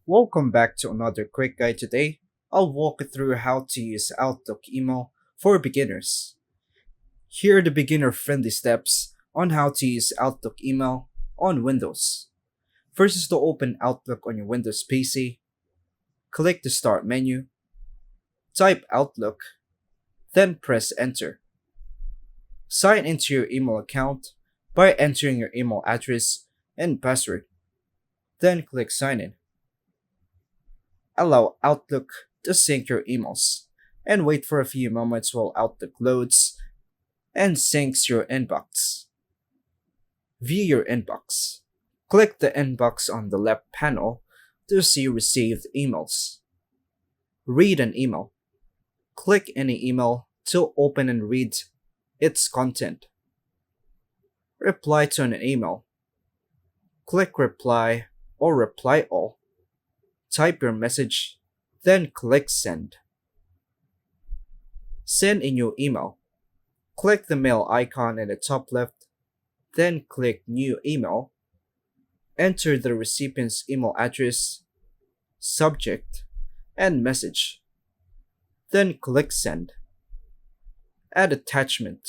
Welcome back to another quick guide today. I'll walk you through how to use Outlook email for beginners. Here are the beginner friendly steps on how to use Outlook email on Windows. First is to open Outlook on your Windows PC, click the Start menu, type Outlook, then press Enter. Sign into your email account by entering your email address and password, then click Sign In. Allow Outlook to sync your emails, and wait for a few moments while Outlook loads and syncs your inbox. View your inbox. Click the inbox on the left panel to see received emails. Read an email. Click any email to open and read its content. Reply to an email. Click Reply or Reply All. Type your message, then click Send. Send a new email. Click the mail icon in the top left, then click New Email. Enter the recipient's email address, subject, and message. Then click Send. Add attachment.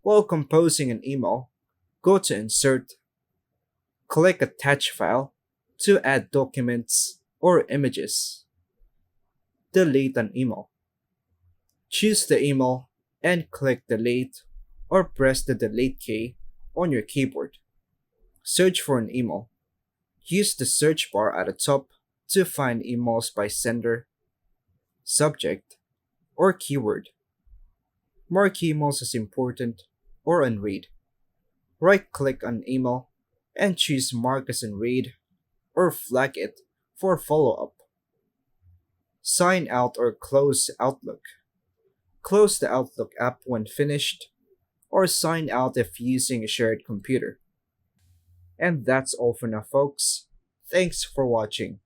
While composing an email, go to Insert, click Attach File to add documents or images. Delete an email. Choose the email and click Delete or press the Delete key on your keyboard. Search for an email. Use the search bar at the top to find emails by sender, subject, or keyword. Mark emails as important or unread. Right click on email and choose Mark as unread or flag it for follow up. Sign out or close Outlook. Close the Outlook app when finished, or sign out if using a shared computer. And that's all for now, folks. Thanks for watching.